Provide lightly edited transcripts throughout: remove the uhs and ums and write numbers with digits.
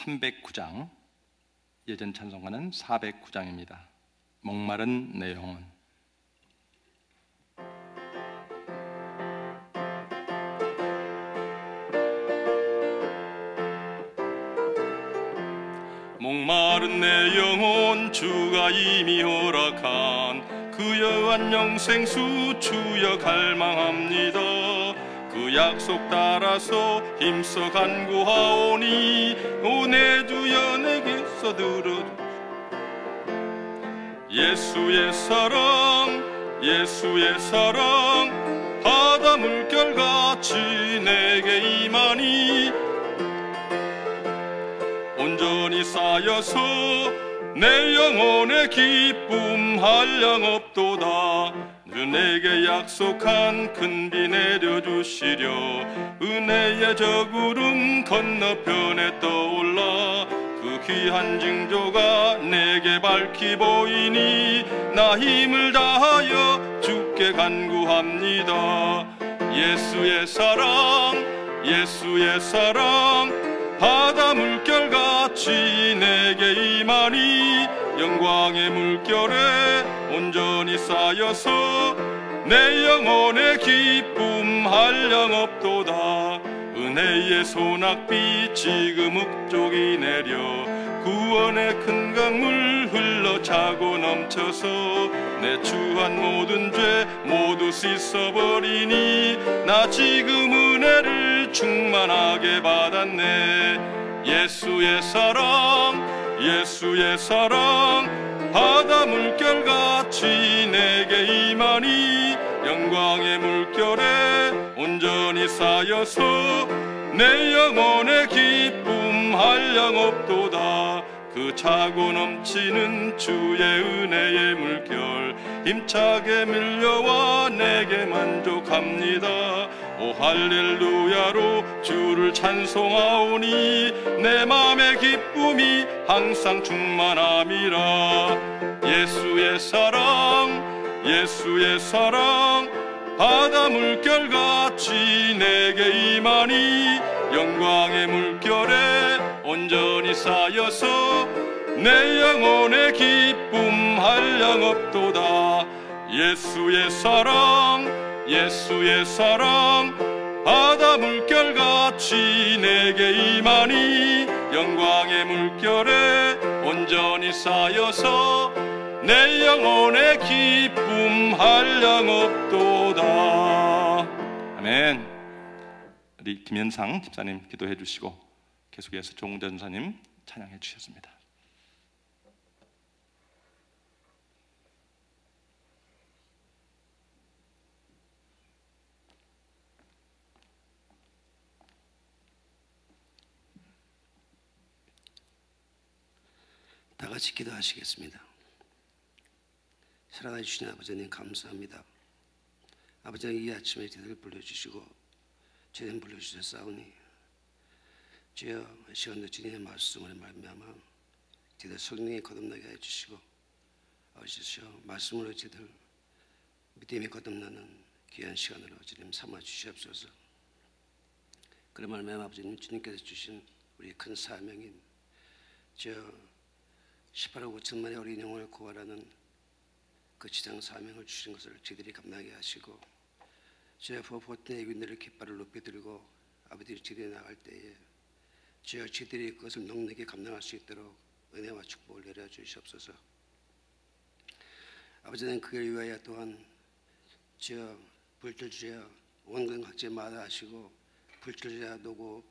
309장, 예전 찬송가는 409장입니다. 목마른 내 영혼. 목마른 내 영혼, 주가 이미 허락한 그 여한 영생수 주여 갈망합니다. 그 약속 따라서 힘써 간구하오니 오 내 주여 내게서 들어주. 예수의 사랑, 예수의 사랑, 바다 물결같이 내게 임하니 온전히 쌓여서 내 영혼의 기쁨 한량없도다. 주 내게 약속한 큰 비 내려주시려 은혜의 저 구름 건너편에 떠올라 그 귀한 징조가 내게 밝히 보이니 나 힘을 다하여 주께 간구합니다. 예수의 사랑, 예수의 사랑, 바다 물결같이 내게 임하니 영광의 물결에 온전히 쌓여서 내 영혼의 기쁨 한량없도다. 은혜의 소낙비 지금 욱족이 내려 구원의 큰 강물 흘러 차고 넘쳐서 내 추한 모든 죄 모두 씻어버리니 나 지금 은혜를 충만하게 받았네. 예수의 사랑, 예수의 사랑, 바다 물결같이 내게 임하니 영광의 물결에 온전히 쌓여서 내 영혼의 기쁨 한량없도다. 그 차고 넘치는 주의 은혜의 물결 힘차게 밀려와 내게 만족합니다. 오 할렐루야로 주를 찬송하오니 내 맘의 기쁨이 항상 충만함이라. 예수의 사랑, 예수의 사랑, 바다 물결같이 내게 임하니 영광의 물결에 온전히 쌓여서 내 영혼의 기쁨 한량없도다. 예수의 사랑, 예수의 사랑, 바다 물결같이 내게 임하니 영광의 물결에 온전히 쌓여서 내 영혼의 기쁨 한량없도다. 아멘. 우리 김현상 집사님 기도해 주시고 계속해서 조홍자 전사님 찬양해 주셨습니다. 다 같이 기도하시겠습니다. 사랑해 주신 아버지님 감사합니다. 아버지님 이 아침에 저희를 불러주시고 저희를 불러주셨사오니 주여 시간도 주님의 말씀을 말미암아 저희들 성령이 거듭나게 해주시고 아버지여 말씀으로 저희들 믿음이 거듭나는 귀한 시간으로 주님 삼아 주시옵소서. 그런 말미암아 아버지님 주님께서 주신 우리 큰 사명인 저 18억 5천만의 어린 영혼을 구하라는 그 지상 사명을 주신 것을 저희들이 감당하게 하시고 주여 보호된 애군들의 깃발을 높이 들고 아버지를 지대에 나갈 때에 주여 저희들이 그것을 넉넉히 감당할 수 있도록 은혜와 축복을 내려 주시옵소서. 아버지는 그를 위하여 또한 주여 불철주야 원근 각지에 마다하시고 불철주야 노고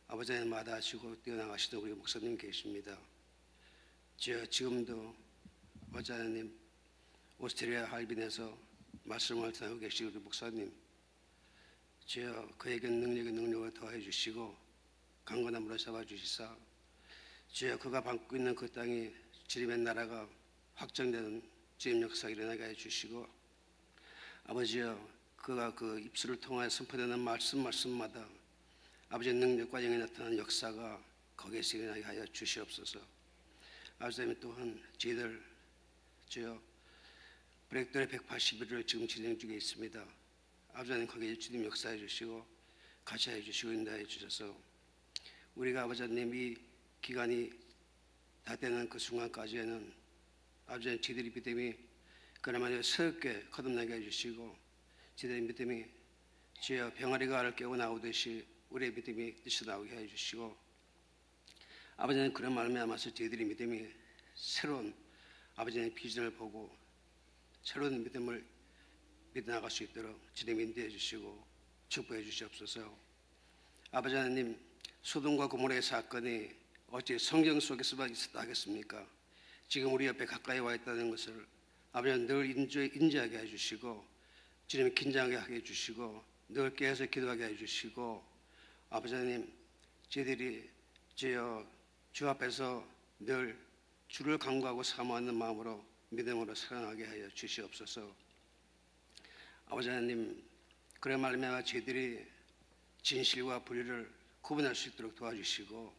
아버지는 마다하시고 뛰어나가시던 우리 목사님 계십니다. 주여 지금도 아버지 하나님 오스트리아 할빈에서 말씀을 전하고 계시는 우리 목사님 주여 그에게 능력을 더해 주시고 강건한 물을 잡아 주시사 주여 그가 밟고 있는 그 땅이 주님의 나라가 확정되는 주님 역사가 일어나게 해 주시고 아버지여 그가 그 입술을 통하여 선포되는 말씀마다 아버지의 능력과 영이 나타나는 역사가 거기에서 일어나게 하여 주시옵소서. 아버지 또한 저희들 주여 브렉돌의 180일을 지금 진행 중에 있습니다. 아버지 거기에 주님 역사해 주시고 같이 해 주시고 인도해 주셔서 우리가 아버지 하나님이 기간이 다 되는 그 순간까지에는 아버지의 저희들의 믿음이 그나마 새롭게 거듭나게 해주시고 저희들의 믿음이 주여 병아리가 알을 깨고 나오듯이 우리의 믿음이 뜻이 나오게 해주시고 아버지는 그런 말미암아서 저희들의 믿음이 새로운 아버지의 비전을 보고 새로운 믿음을 믿어나갈 수 있도록 주님 인도해 주시고 축복해 주시옵소서. 아버지 하나님, 소돔과 고모라의 사건이 어찌 성경 속에서만 있었다 하겠습니까? 지금 우리 옆에 가까이 와 있다는 것을 아버지는 늘 인지하게 해주시고 주님 긴장하게 하게 해주시고 늘 깨어서 기도하게 해주시고 아버지 하나님, 저희들이 주 앞에서 늘 주를 간구하고 사모하는 마음으로 믿음으로 살아나게 하여 주시옵소서. 아버지 하나님, 그래 말미암아 저희들이 진실과 불의를 구분할 수 있도록 도와주시고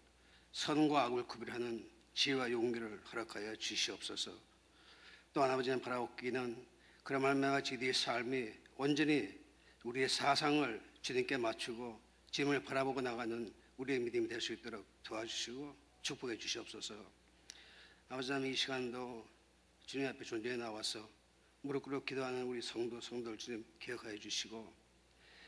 선과 악을 구별하는 지혜와 용기를 허락하여 주시옵소서. 또한 아버지는 바라옵기는 그래 말미암아 저희들의 삶이 온전히 우리의 사상을 주님께 맞추고 주님을 바라보고 나가는 우리의 믿음이 될 수 있도록 도와주시고 축복해 주시옵소서. 아버지 하나님, 이 시간도 주님 앞에 존재해 나와서 무릎 꿇고 기도하는 우리 성도들 주님 기억하여 주시고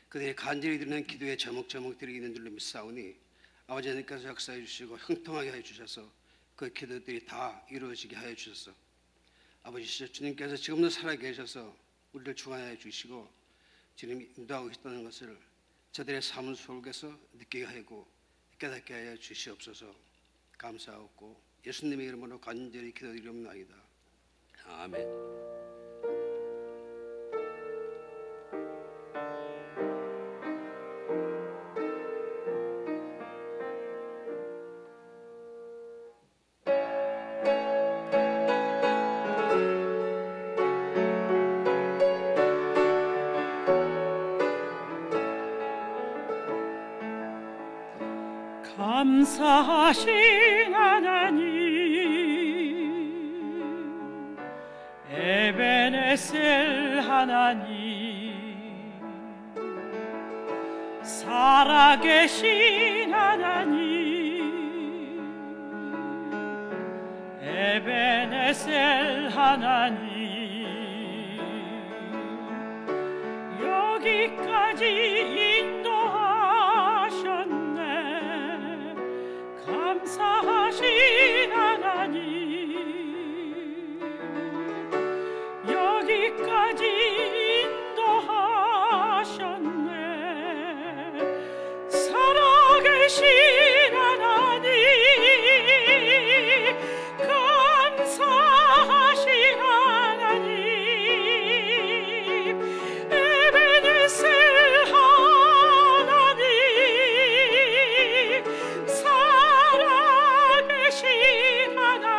그들이 간절히 드리는 기도의 제목들이 있는 줄로 믿사오니 아버지 하나님께서 역사해 주시고 형통하게 하여 주셔서 그 기도들이 다 이루어지게 하여 주셔서 아버지 주님께서 지금도 살아계셔서 우리를 중화하여 주시고 주님이 인도하고 있다는 것을 저들의 삶 속에서 느끼게 하고 깨닫게 하여 주시옵소서. 감사하고 예수님의 이름으로 간절히 기도드리옵나이다. 아멘. 감사하신 하나님, 에베네셀 하나님, 살아계신 하나님, 에베네셀 하나님, 여기까지 인도하셨네. 감사하신 하나님, 여기까지 인도하셨네. 살아계신 하나님, 감사하신 하나님, 에베네셀 하나님, 살아계신 하나님,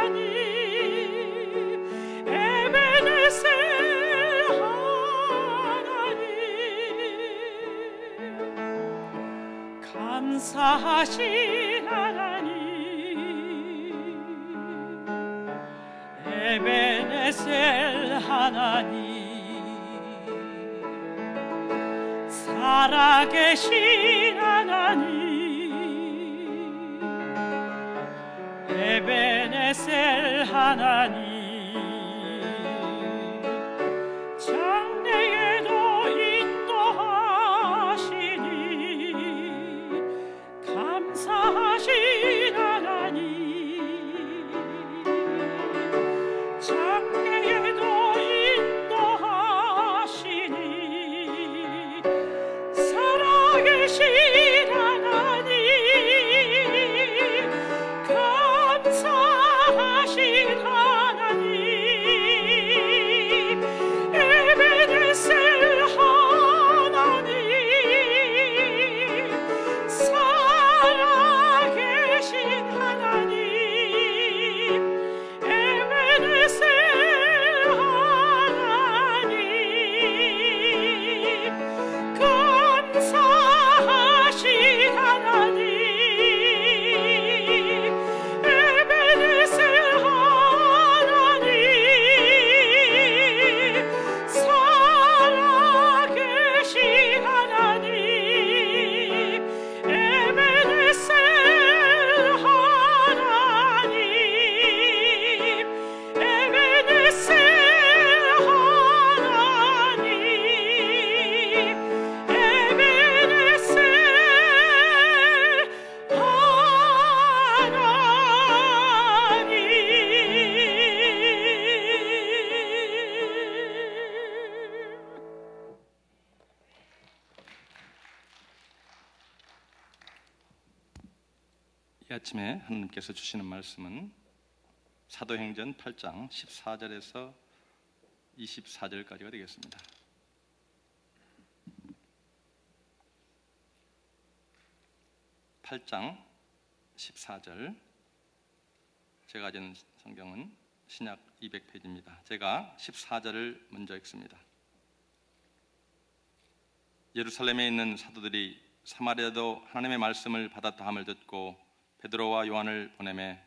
에베네셀 하나님, 감사하신 하나님, 에베네셀 하나님, 살아계신 하나님, 에베네셀 하나님, 장래에도 인도하시니 감사하신 하나님, 장래에도 인도하시니 살아계신 하나님, 감사하신 하나님, 에베네셀 하나님, 살아계신 하나님, 에베네셀 하나님, 감사하신 이 아침에 하나님께서 주시는 말씀은 사도행전 8장 14절에서 24절까지가 되겠습니다. 8장 14절, 제가 가진 성경은 신약 200페이지입니다. 제가 14절을 먼저 읽습니다. 예루살렘에 있는 사도들이 사마리아도 하나님의 말씀을 받았다 함을 듣고 베드로와 요한을 보내매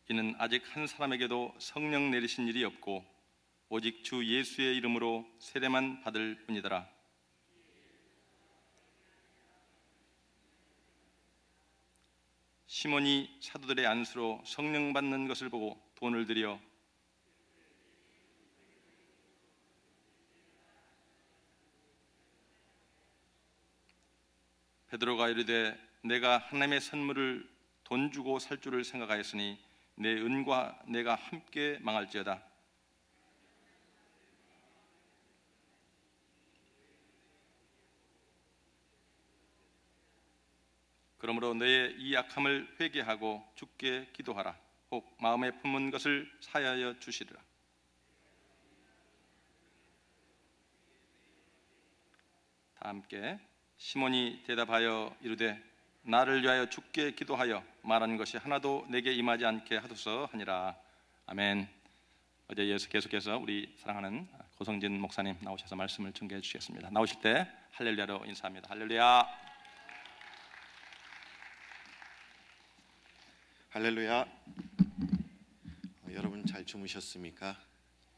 이는 아직 한 사람에게도 성령 내리신 일이 없고 오직 주 예수의 이름으로 세례만 받을 뿐이더라. 시몬이 사도들의 안수로 성령 받는 것을 보고 돈을 들여 베드로가 이르되 내가 하나님의 선물을 돈 주고 살 줄을 생각하였으니 내 은과 내가 함께 망할지어다. 그러므로 너의 이 약함을 회개하고 주께 기도하라. 혹 마음에 품은 것을 사하여 주시리라. 다 함께. 시몬이 대답하여 이르되 나를 위하여 주께 기도하여 말한 것이 하나도 내게 임하지 않게 하소서 하니라. 아멘. 어제 이어서 계속해서 우리 사랑하는 고성진 목사님 나오셔서 말씀을 증거해 주시겠습니다. 나오실 때 할렐루야로 인사합니다. 할렐루야. 할렐루야. 여러분 잘 주무셨습니까?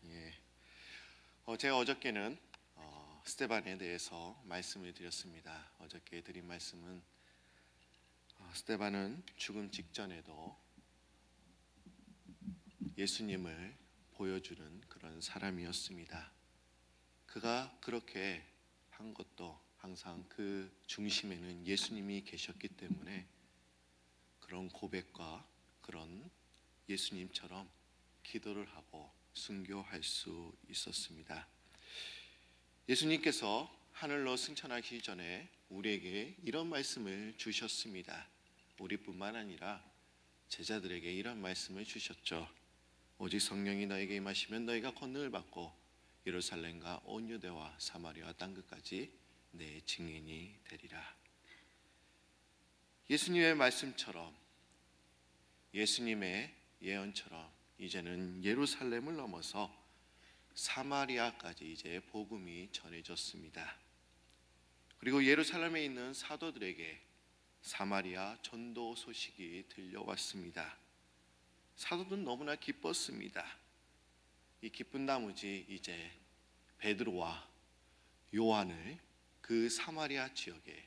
예. 제가 어저께는 스데반에 대해서 말씀을 드렸습니다. 어저께 드린 말씀은 스데반은 죽음 직전에도 예수님을 보여주는 그런 사람이었습니다. 그가 그렇게 한 것도 항상 그 중심에는 예수님이 계셨기 때문에 그런 고백과 그런 예수님처럼 기도를 하고 순교할 수 있었습니다. 예수님께서 하늘로 승천하기 전에 우리에게 이런 말씀을 주셨습니다. 우리뿐만 아니라 제자들에게 이런 말씀을 주셨죠. 오직 성령이 너에게 임하시면 너희가 권능을 받고 예루살렘과 온 유대와 사마리아 땅 끝까지 내 증인이 되리라. 예수님의 말씀처럼, 예수님의 예언처럼 이제는 예루살렘을 넘어서 사마리아까지 이제 복음이 전해졌습니다. 그리고 예루살렘에 있는 사도들에게 사마리아 전도 소식이 들려왔습니다. 사도들은 너무나 기뻤습니다. 이 기쁜 나머지 이제 베드로와 요한을 그 사마리아 지역에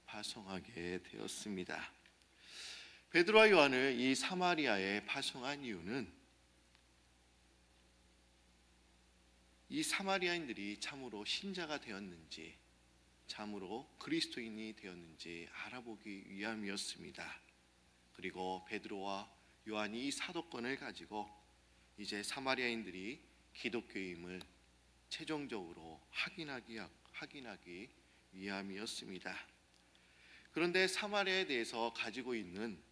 파송하게 되었습니다. 베드로와 요한을 이 사마리아에 파송한 이유는 이 사마리아인들이 참으로 신자가 되었는지, 참으로 그리스도인이 되었는지 알아보기 위함이었습니다. 그리고 베드로와 요한이 이 사도권을 가지고 이제 사마리아인들이 기독교임을 최종적으로 확인하기 위함이었습니다. 그런데 사마리아에 대해서 가지고 있는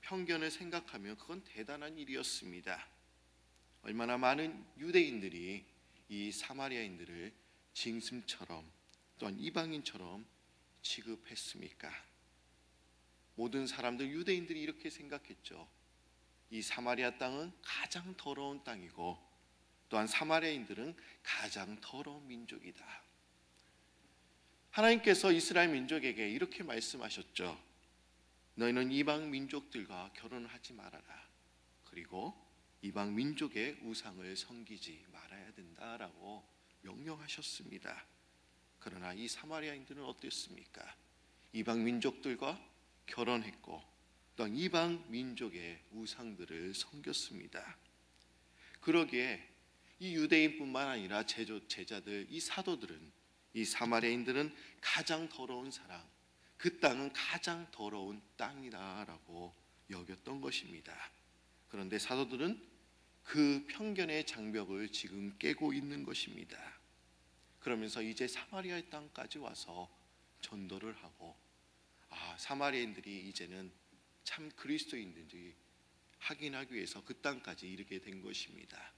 편견을 생각하면 그건 대단한 일이었습니다. 얼마나 많은 유대인들이 이 사마리아인들을 짐승처럼 또한 이방인처럼 취급했습니까? 모든 사람들, 유대인들이 이렇게 생각했죠. 이 사마리아 땅은 가장 더러운 땅이고 또한 사마리아인들은 가장 더러운 민족이다. 하나님께서 이스라엘 민족에게 이렇게 말씀하셨죠. 너희는 이방 민족들과 결혼하지 말아라. 그리고 이방 민족의 우상을 섬기지 말아야 된다라고 명령하셨습니다. 그러나 이 사마리아인들은 어땠습니까? 이방 민족들과 결혼했고 또한 이방 민족의 우상들을 섬겼습니다. 그러기에 이 유대인뿐만 아니라 제자들, 이 사도들은, 이 사마리아인들은 가장 더러운 사람, 그 땅은 가장 더러운 땅이다라고 여겼던 것입니다. 그런데 사도들은 그 편견의 장벽을 지금 깨고 있는 것입니다. 그러면서 이제 사마리아 땅까지 와서 전도를 하고, 사마리아인들이 이제는 참 그리스도인인지 확인하기 위해서 그 땅까지 이르게 된 것입니다.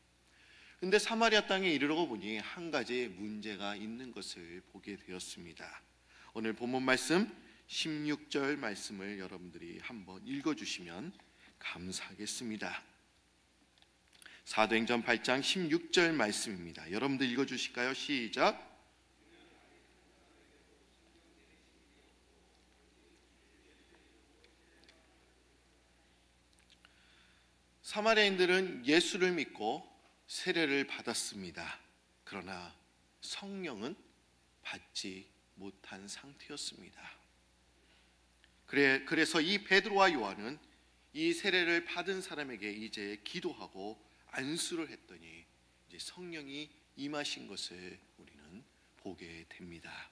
근데 사마리아 땅에 이르러 보니 한 가지 문제가 있는 것을 보게 되었습니다. 오늘 본문 말씀 16절 말씀을 여러분들이 한번 읽어주시면 감사하겠습니다. 사도행전 8장 16절 말씀입니다. 여러분들 읽어주실까요? 시작. 사마리아인들은 예수를 믿고 세례를 받았습니다. 그러나 성령은 받지 못한 상태였습니다. 그래서 이 베드로와 요한은 이 세례를 받은 사람에게 이제 기도하고 안수를 했더니 이제 성령이 임하신 것을 우리는 보게 됩니다.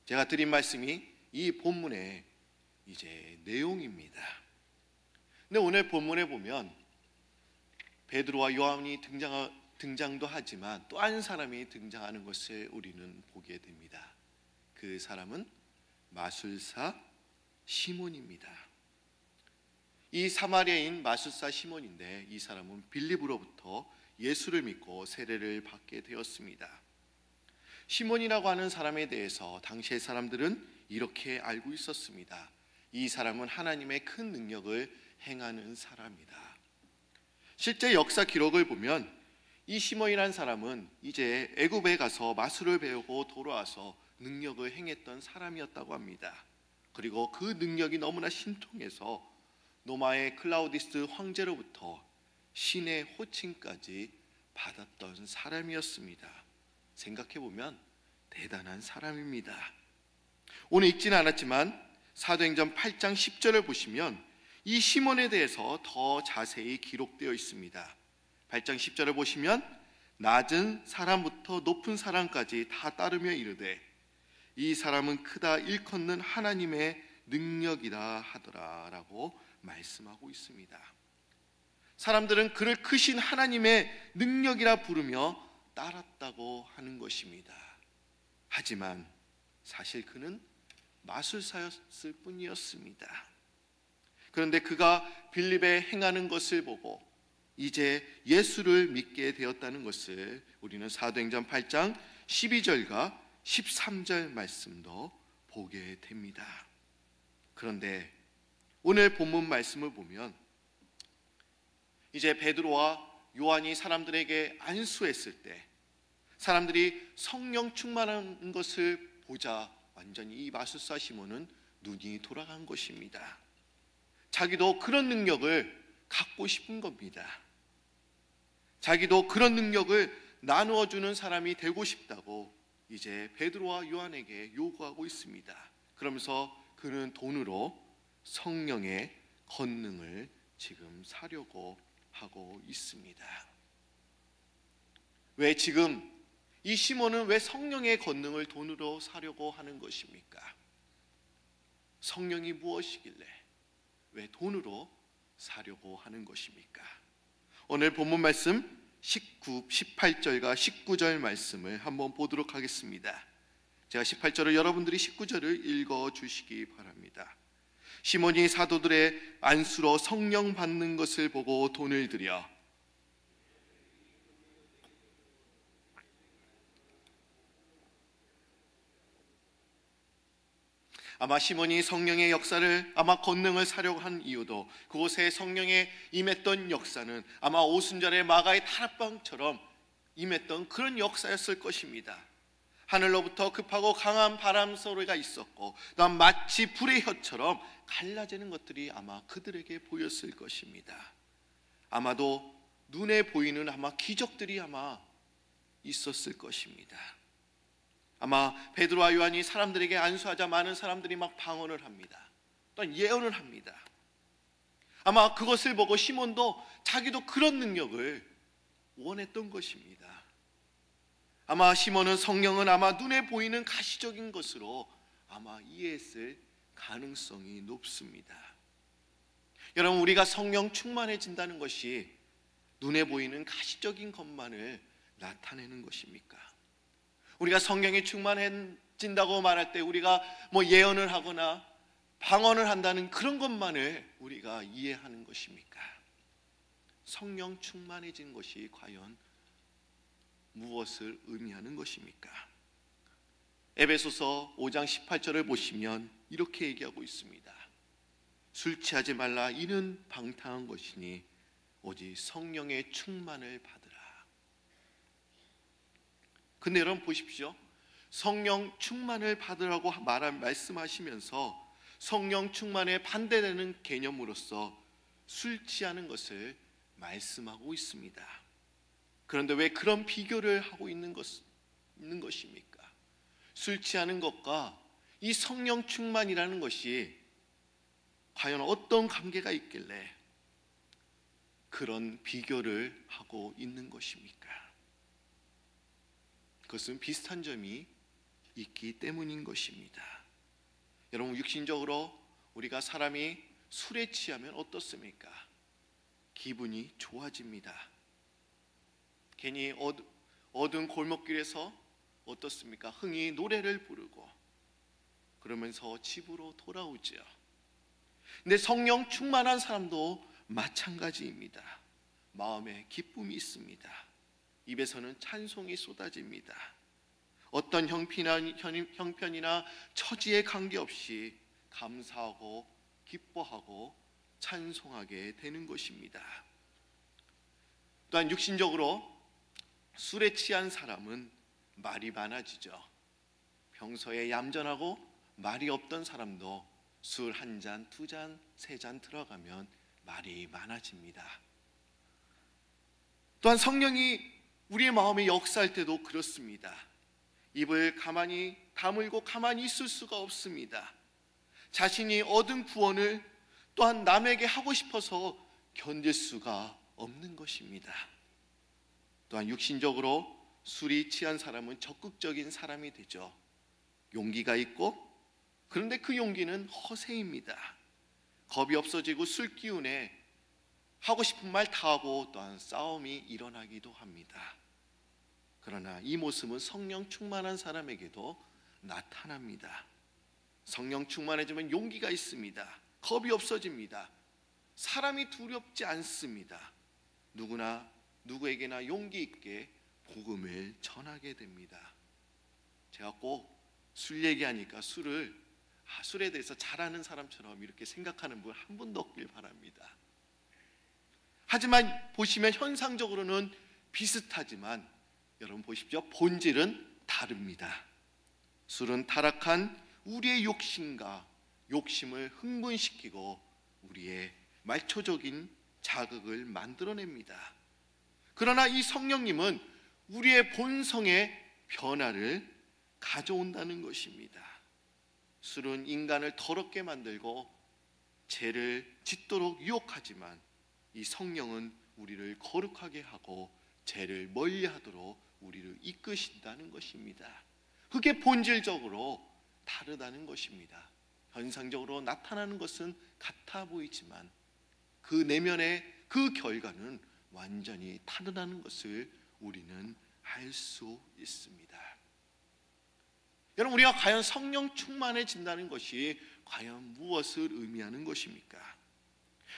제가 드린 말씀이 이 본문의 이제 내용입니다. 근데 오늘 본문에 보면 베드로와 요한이 등장도 하지만 또 한 사람이 등장하는 것을 우리는 보게 됩니다. 그 사람은 마술사 시몬입니다. 이 사마리아인 마술사 시몬인데 이 사람은 빌립으로부터 예수를 믿고 세례를 받게 되었습니다. 시몬이라고 하는 사람에 대해서 당시의 사람들은 이렇게 알고 있었습니다. 이 사람은 하나님의 큰 능력을 행하는 사람이다. 실제 역사 기록을 보면 이 시몬이라는 사람은 이제 애굽에 가서 마술을 배우고 돌아와서 능력을 행했던 사람이었다고 합니다. 그리고 그 능력이 너무나 신통해서 로마의 클라우디스 황제로부터 신의 호칭까지 받았던 사람이었습니다. 생각해보면 대단한 사람입니다. 오늘 읽지는 않았지만 사도행전 8장 10절을 보시면 이 시몬에 대해서 더 자세히 기록되어 있습니다. 8장 10절을 보시면 낮은 사람부터 높은 사람까지 다 따르며 이르되 이 사람은 크다 일컫는 하나님의 능력이다 하더라 라고 말씀하고 있습니다. 사람들은 그를 크신 하나님의 능력이라 부르며 따랐다고 하는 것입니다. 하지만 사실 그는 마술사였을 뿐이었습니다. 그런데 그가 빌립에 행하는 것을 보고 이제 예수를 믿게 되었다는 것을 우리는 사도행전 8장 12절과 13절 말씀도 보게 됩니다. 그런데 오늘 본문 말씀을 보면 이제 베드로와 요한이 사람들에게 안수했을 때 사람들이 성령 충만한 것을 보자 완전히 이 마술사 시몬은 눈이 돌아간 것입니다. 자기도 그런 능력을 갖고 싶은 겁니다. 자기도 그런 능력을 나누어 주는 사람이 되고 싶다고 이제 베드로와 요한에게 요구하고 있습니다. 그러면서 그는 돈으로 성령의 권능을 지금 사려고 하고 있습니다. 왜 지금 이 시몬은 왜 성령의 권능을 돈으로 사려고 하는 것입니까? 성령이 무엇이길래 왜 돈으로 사려고 하는 것입니까? 오늘 본문 말씀 18절과 19절 말씀을 한번 보도록 하겠습니다. 제가 18절을 여러분들이 19절을 읽어주시기 바랍니다. 시몬이 사도들의 안수로 성령 받는 것을 보고 돈을 들여 아마 시몬이 성령의 역사를 아마 권능을 사려고 한 이유도 그곳에 성령에 임했던 역사는 아마 오순절의 마가의 타락방처럼 임했던 그런 역사였을 것입니다. 하늘로부터 급하고 강한 바람 소리가 있었고 또한 마치 불의 혀처럼 갈라지는 것들이 아마 그들에게 보였을 것입니다. 아마도 눈에 보이는 아마 기적들이 아마 있었을 것입니다. 아마 베드로와 요한이 사람들에게 안수하자 많은 사람들이 막 방언을 합니다. 또한 예언을 합니다. 아마 그것을 보고 시몬도 자기도 그런 능력을 원했던 것입니다. 아마 시몬은 성령은 아마 눈에 보이는 가시적인 것으로 아마 이해했을 가능성이 높습니다. 여러분, 우리가 성령 충만해진다는 것이 눈에 보이는 가시적인 것만을 나타내는 것입니까? 우리가 성령이 충만해진다고 말할 때 우리가 뭐 예언을 하거나 방언을 한다는 그런 것만을 우리가 이해하는 것입니까? 성령 충만해진 것이 과연 무엇을 의미하는 것입니까? 에베소서 5장 18절을 보시면 이렇게 얘기하고 있습니다. 술 취하지 말라. 이는 방탕한 것이니 오직 성령의 충만을 받으라. 근데 여러분 보십시오. 성령 충만을 받으라고 말씀하시면서 성령 충만에 반대되는 개념으로서 술 취하는 것을 말씀하고 있습니다. 그런데 왜 그런 비교를 하고 있는 것입니까? 술 취하는 것과 이 성령 충만이라는 것이 과연 어떤 관계가 있길래 그런 비교를 하고 있는 것입니까? 그것은 비슷한 점이 있기 때문인 것입니다. 여러분, 육신적으로 우리가 사람이 술에 취하면 어떻습니까? 기분이 좋아집니다. 괜히 어두운 골목길에서 어떻습니까? 흥이 노래를 부르고 그러면서 집으로 돌아오죠. 근데 성령 충만한 사람도 마찬가지입니다. 마음에 기쁨이 있습니다. 입에서는 찬송이 쏟아집니다. 어떤 형편이나 처지에 관계없이 감사하고 기뻐하고 찬송하게 되는 것입니다. 또한 육신적으로 술에 취한 사람은 말이 많아지죠. 평소에 얌전하고 말이 없던 사람도 술 한 잔, 두 잔, 세 잔 들어가면 말이 많아집니다. 또한 성령이 우리의 마음에 역사할 때도 그렇습니다. 입을 가만히 다물고 가만히 있을 수가 없습니다. 자신이 얻은 구원을 또한 남에게 하고 싶어서 견딜 수가 없는 것입니다. 또한 육신적으로 술이 취한 사람은 적극적인 사람이 되죠. 용기가 있고, 그런데 그 용기는 허세입니다. 겁이 없어지고 술 기운에 하고 싶은 말 다 하고 또한 싸움이 일어나기도 합니다. 그러나 이 모습은 성령 충만한 사람에게도 나타납니다. 성령 충만해지면 용기가 있습니다. 겁이 없어집니다. 사람이 두렵지 않습니다. 누구에게나 용기 있게 복음을 전하게 됩니다. 제가 꼭 술 얘기하니까 술에 대해서 잘 아는 사람처럼 이렇게 생각하는 분 한 분도 없길 바랍니다. 하지만 보시면 현상적으로는 비슷하지만 여러분 보십시오. 본질은 다릅니다. 술은 타락한 우리의 욕심을 흥분시키고 우리의 말초적인 자극을 만들어냅니다. 그러나 이 성령님은 우리의 본성의 변화를 가져온다는 것입니다. 술은 인간을 더럽게 만들고 죄를 짓도록 유혹하지만 이 성령은 우리를 거룩하게 하고 죄를 멀리하도록 우리를 이끄신다는 것입니다. 그게 본질적으로 다르다는 것입니다. 현상적으로 나타나는 것은 같아 보이지만 그 내면의 그 결과는 완전히 다르다는 것을 우리는 알 수 있습니다. 여러분, 우리가 과연 성령 충만해진다는 것이 과연 무엇을 의미하는 것입니까?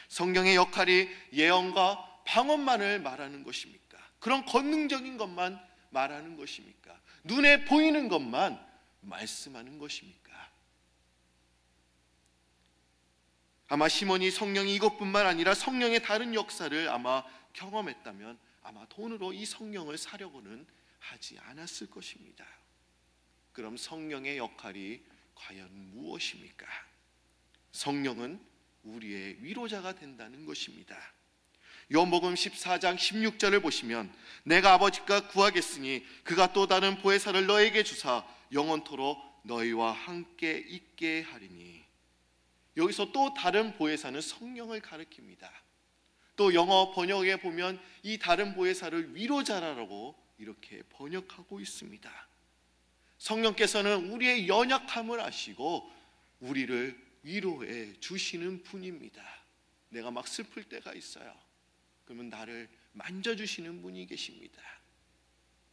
성령의 역할이 예언과 방언만을 말하는 것입니까? 그런 권능적인 것만 말하는 것입니까? 눈에 보이는 것만 말씀하는 것입니까? 아마 시몬이 성령이 이것뿐만 아니라 성령의 다른 역사를 아마 경험했다면 아마 돈으로 이 성령을 사려고는 하지 않았을 것입니다. 그럼 성령의 역할이 과연 무엇입니까? 성령은 우리의 위로자가 된다는 것입니다. 요한복음 14장 16절을 보시면 내가 아버지께 구하겠으니 그가 또 다른 보혜사를 너에게 주사 영원토록 너희와 함께 있게 하리니. 여기서 또 다른 보혜사는 성령을 가리킵니다. 또 영어 번역에 보면 이 다른 보혜사를 위로자라고 이렇게 번역하고 있습니다. 성령께서는 우리의 연약함을 아시고 우리를 위로해 주시는 분입니다. 내가 막 슬플 때가 있어요. 그러면 나를 만져주시는 분이 계십니다.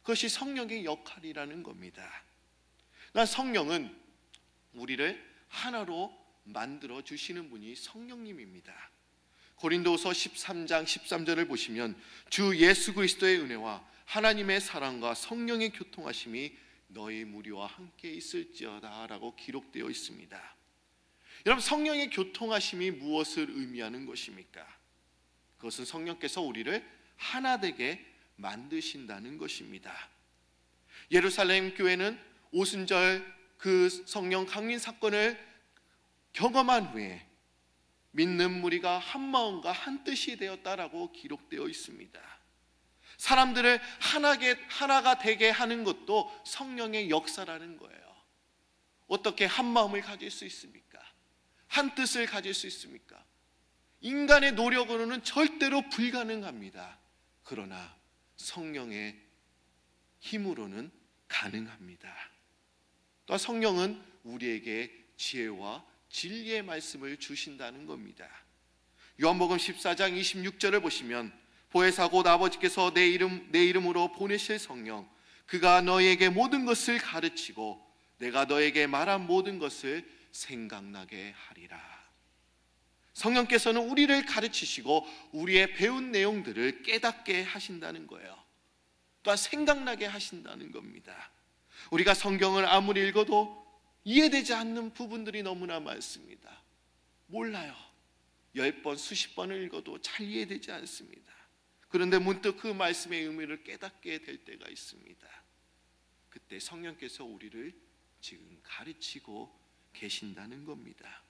그것이 성령의 역할이라는 겁니다. 그러니까 성령은 우리를 하나로 만들어 주시는 분이 성령님입니다. 고린도후서 13장 13절을 보시면 주 예수 그리스도의 은혜와 하나님의 사랑과 성령의 교통하심이 너희 무리와 함께 있을지어다 라고 기록되어 있습니다. 여러분, 성령의 교통하심이 무엇을 의미하는 것입니까? 그것은 성령께서 우리를 하나 되게 만드신다는 것입니다. 예루살렘 교회는 오순절 그 성령 강림 사건을 경험한 후에 믿는 무리가 한 마음과 한 뜻이 되었다라고 기록되어 있습니다. 사람들을 하나가 되게 하는 것도 성령의 역사라는 거예요. 어떻게 한 마음을 가질 수 있습니까? 한 뜻을 가질 수 있습니까? 인간의 노력으로는 절대로 불가능합니다. 그러나 성령의 힘으로는 가능합니다. 또 성령은 우리에게 지혜와 진리의 말씀을 주신다는 겁니다. 요한복음 14장 26절을 보시면 보혜사 곧 아버지께서 내 이름으로 보내실 성령, 그가 너희에게 모든 것을 가르치고 내가 너에게 말한 모든 것을 생각나게 하리라. 성령께서는 우리를 가르치시고 우리의 배운 내용들을 깨닫게 하신다는 거예요. 또한 생각나게 하신다는 겁니다. 우리가 성경을 아무리 읽어도 이해되지 않는 부분들이 너무나 많습니다. 몰라요. 10번, 수십 번을 읽어도 잘 이해되지 않습니다. 그런데 문득 그 말씀의 의미를 깨닫게 될 때가 있습니다. 그때 성령께서 우리를 지금 가르치고 계신다는 겁니다.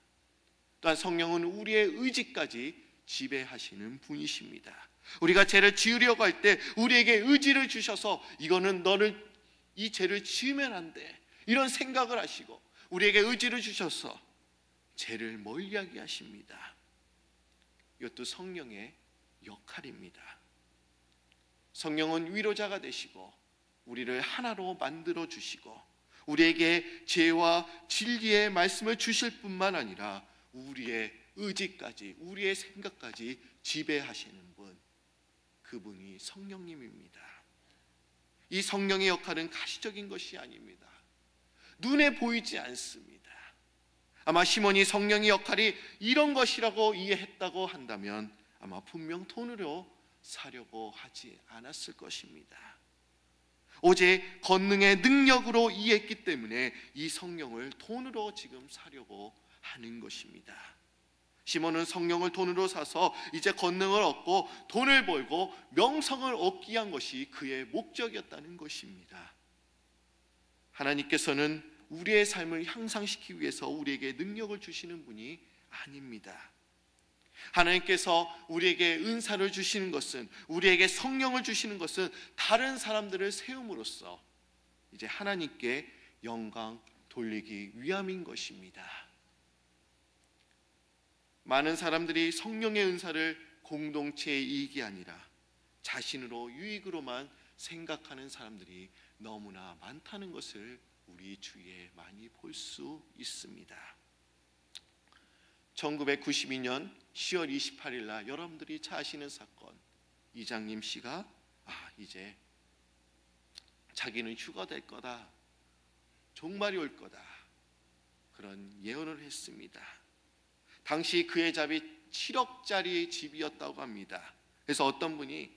또한 성령은 우리의 의지까지 지배하시는 분이십니다. 우리가 죄를 지으려고 할 때 우리에게 의지를 주셔서 이거는 너를 이 죄를 지으면 안 돼, 이런 생각을 하시고 우리에게 의지를 주셔서 죄를 멀리하게 하십니다. 이것도 성령의 역할입니다. 성령은 위로자가 되시고 우리를 하나로 만들어 주시고 우리에게 죄와 진리의 말씀을 주실 뿐만 아니라 우리의 의지까지, 우리의 생각까지 지배하시는 분, 그분이 성령님입니다. 이 성령의 역할은 가시적인 것이 아닙니다. 눈에 보이지 않습니다. 아마 시몬이 성령의 역할이 이런 것이라고 이해했다고 한다면 아마 분명 돈으로 사려고 하지 않았을 것입니다. 오직 권능의 능력으로 이해했기 때문에 이 성령을 돈으로 지금 사려고 하는 것입니다. 시몬은 성령을 돈으로 사서 이제 권능을 얻고 돈을 벌고 명성을 얻기 위한 것이 그의 목적이었다는 것입니다. 하나님께서는 우리의 삶을 향상시키기 위해서 우리에게 능력을 주시는 분이 아닙니다. 하나님께서 우리에게 은사를 주시는 것은, 우리에게 성령을 주시는 것은 다른 사람들을 세움으로써 이제 하나님께 영광 돌리기 위함인 것입니다. 많은 사람들이 성령의 은사를 공동체의 이익이 아니라 자신으로 유익으로만 생각하는 사람들이 너무나 많다는 것을 우리 주위에 많이 볼 수 있습니다. 1992년 10월 28일 날 여러분들이 잘 아시는 사건, 이장님 씨가 이제 자기는 휴가 될 거다, 종말이 올 거다, 그런 예언을 했습니다. 당시 그의 집이 7억짜리 집이었다고 합니다. 그래서 어떤 분이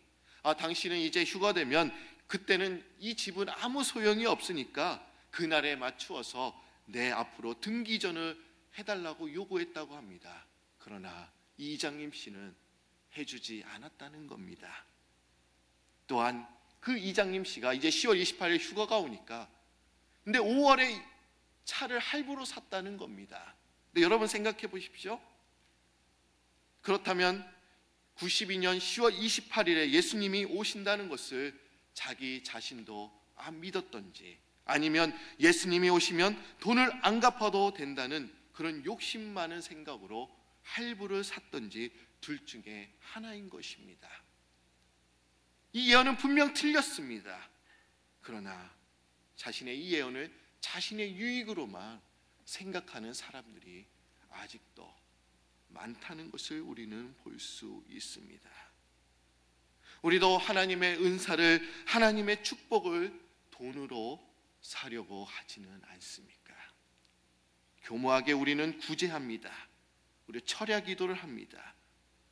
당신은 이제 휴가 되면 그때는 이 집은 아무 소용이 없으니까 그날에 맞추어서 내 앞으로 등기전을 해달라고 요구했다고 합니다. 그러나 이 이장님 씨는 해주지 않았다는 겁니다. 또한 그 이장님 씨가 이제 10월 28일 휴가가 오니까 근데 5월에 차를 할부로 샀다는 겁니다. 근데 여러분 생각해 보십시오. 그렇다면 92년 10월 28일에 예수님이 오신다는 것을 자기 자신도 안 믿었던지, 아니면 예수님이 오시면 돈을 안 갚아도 된다는 그런 욕심 많은 생각으로 할부를 샀던지 둘 중에 하나인 것입니다. 이 예언은 분명 틀렸습니다. 그러나 자신의 이 예언을 자신의 유익으로만 생각하는 사람들이 아직도 많다는 것을 우리는 볼 수 있습니다. 우리도 하나님의 은사를, 하나님의 축복을 돈으로 사려고 하지는 않습니까? 교묘하게 우리는 구제합니다. 우리 철야 기도를 합니다.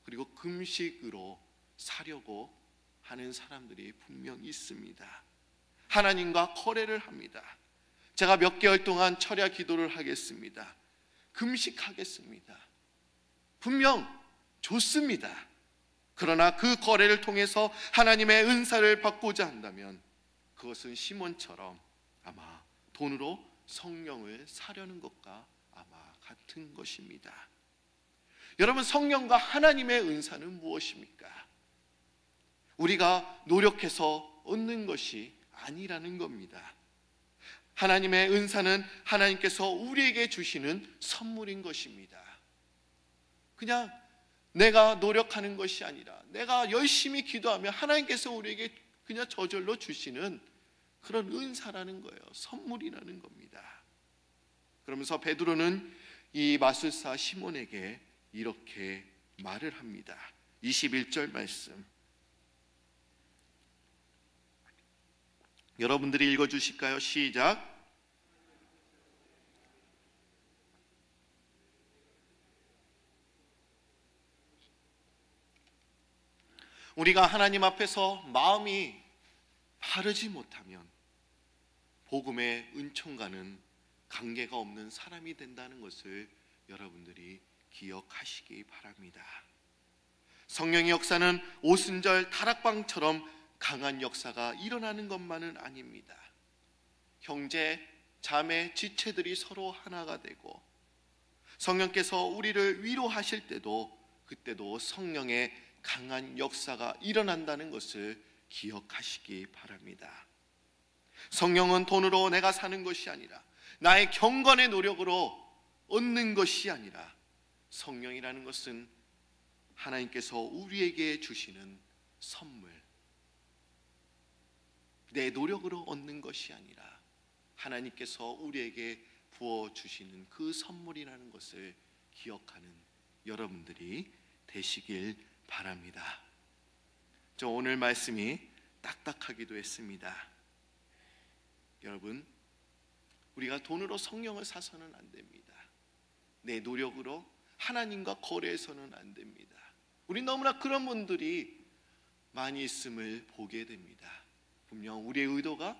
그리고 금식으로 사려고 하는 사람들이 분명 있습니다. 하나님과 거래를 합니다. 제가 몇 개월 동안 철야 기도를 하겠습니다. 금식하겠습니다. 분명 좋습니다. 그러나 그 거래를 통해서 하나님의 은사를 받고자 한다면 그것은 시몬처럼 아마 돈으로 성령을 사려는 것과 아마 같은 것입니다. 여러분, 성령과 하나님의 은사는 무엇입니까? 우리가 노력해서 얻는 것이 아니라는 겁니다. 하나님의 은사는 하나님께서 우리에게 주시는 선물인 것입니다. 그냥 내가 노력하는 것이 아니라 내가 열심히 기도하면 하나님께서 우리에게 그냥 저절로 주시는 그런 은사라는 거예요. 선물이라는 겁니다. 그러면서 베드로는 이 마술사 시몬에게 이렇게 말을 합니다. 21절 말씀 여러분들이 읽어주실까요? 시작. 우리가 하나님 앞에서 마음이 바르지 못하면 복음의 은총과는 관계가 없는 사람이 된다는 것을 여러분들이 기억하시기 바랍니다. 성령의 역사는 오순절 다락방처럼 강한 역사가 일어나는 것만은 아닙니다. 형제, 자매, 지체들이 서로 하나가 되고 성령께서 우리를 위로하실 때도 그때도 성령의 강한 역사가 일어난다는 것을 기억하시기 바랍니다. 성령은 돈으로 내가 사는 것이 아니라 나의 경건의 노력으로 얻는 것이 아니라 성령이라는 것은 하나님께서 우리에게 주시는 선물, 내 노력으로 얻는 것이 아니라 하나님께서 우리에게 부어주시는 그 선물이라는 것을 기억하는 여러분들이 되시길 바랍니다. 저 오늘 말씀이 딱딱하기도 했습니다. 여러분, 우리가 돈으로 성령을 사서는 안 됩니다. 내 노력으로 하나님과 거래해서는 안 됩니다. 우리 너무나 그런 분들이 많이 있음을 보게 됩니다. 분명 우리의 의도가